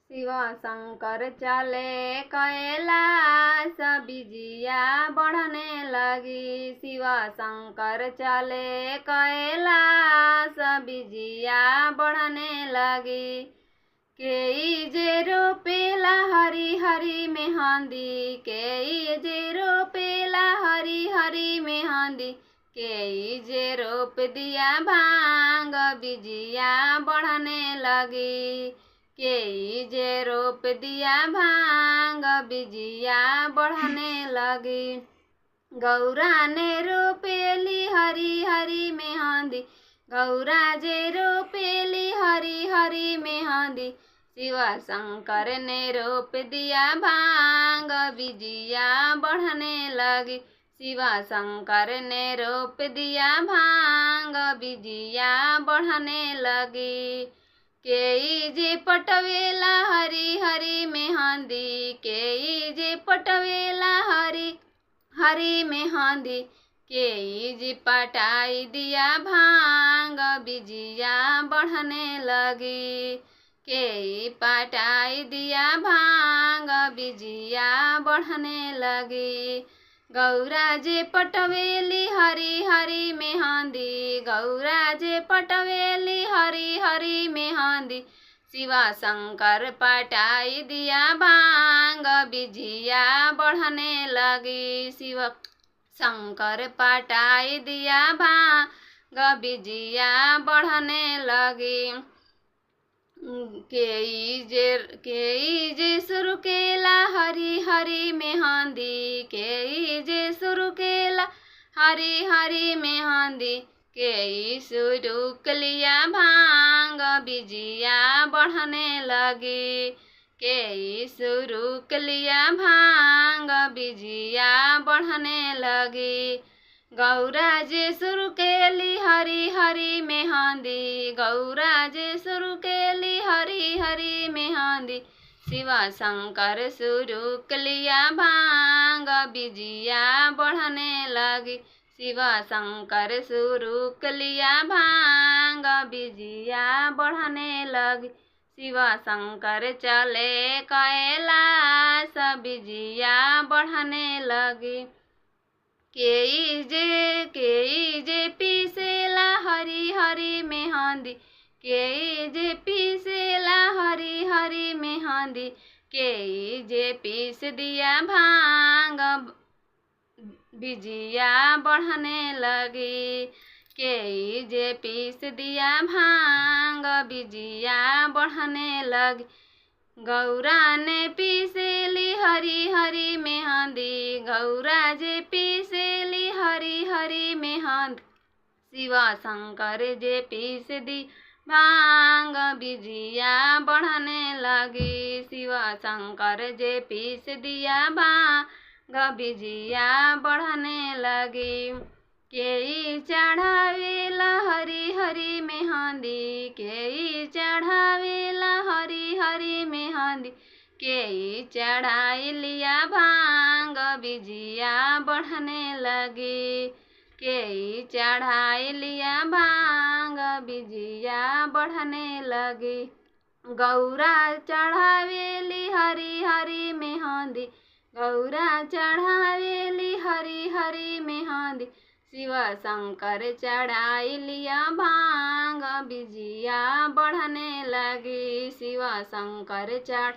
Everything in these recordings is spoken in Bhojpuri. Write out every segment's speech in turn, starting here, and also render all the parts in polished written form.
शिव शंकर चले कैलाश, बिजिया बढ़ने लगी। शिव शंकर चले कैलाश, बिजिया बढ़ने लगी। केई जे रोपेला हरी हरी मेहंदी, केई जे रोपेला हरी हरी मेहंदी, केई जे रोप दिया भांग, बिजिया बढ़ने लगी। केई जे रोप दिया भांग, बिजिया बढ़ने लगी। गौरा ने रोपेली हरी हरी मेहंदी, गौरा जे रोपेली हरी हरी मेहंदी, शिव शंकर ने रोप दिया भांग, बिजिया बढ़ने लगी। शिव शंकर ने रोप दिया भांग, बिजिया बढ़ने लगी। केई जे पटवेला हरी हरी मेहंदी, केई जे पटवेला हरी हरी मेहंदी, केई जे पटाई दिया भांग, बिजिया बढ़ने लगी। केई पटाई दिया भांग, बिजिया बढ़ने लगी। गौरा जे पटवेली हरी हरी मेहंदी, गौरा जे पटवेली हरी हरी मेहंदी, शिव शंकर पटाई दिया भांग, बिजिया बढ़ने लगी। शिव शंकर पटाई दिया भांग, बिजिया बढ़ने लगी। केई जे शुरू केला हरी हरी मेहंदी, केई जे शुरू केला हरी हरी मेहंदी, केई शुरू लिया भांग, बिजिया बढ़ने लगी। केई शुरू लिया भांग, बिजिया बढ़ने लगी। गौरा जे शुरू केली हरी हरी मेहंदी, गौरा जे शुरू केली हरी हरी मेहंदी, शिव शंकर शुरू लिया भांग, बिजिया बढ़ने लगी। शिव शंकर शुरू लिया भांग, बिजिया बढ़ने लगी। शिव शंकर चले कैलाश, बिजिया बढ़ने लगी। केई जे पीसेला हरी हरी मेहंदी, केई जे पीसेला हरी हरी मेहंदी, केई जे पीस दिया भांग, बिजिया बढ़ने लगी। केई जे पीस दिया भांग, बिजिया बढ़ने लगी। गौरा ने पीसेली हरी हरी मेहंदी, गौरा जे पीसेली हरी हरी मेहंदी, शिव शंकर जे पीस दी भांग, बिजिया बढ़ने लगी। शिव शंकर जे पीस दिया भांग, बिजिया बढ़ने लगी। केई चढ़ावेला हरी हरी मेहंदी, केई चढ़ावेला हरी हरी मेहंदी, केई चढ़ाई लिया भांग, बिजिया बढ़ने लगी। केई चढ़ाई लिया भांग, बिजिया बढ़ने लगी। गौरा चढ़ावेली हरी हरी मेहंदी, गौरा चढ़ावेली हरी हरी मेहंदी, शिव शंकर चढ़ाई लिया भांग, बिजिया बढ़ने लगी। शिव शंकर चढ़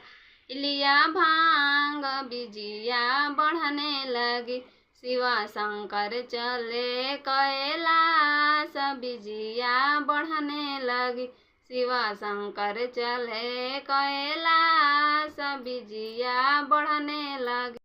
लिया भांग, बिजिया बढ़ने लगी। शिव शंकर चले कैलाश, बिजिया बढ़ने लगी। शिव शंकर चले कैलाश, बिजिया बढ़ने लगी।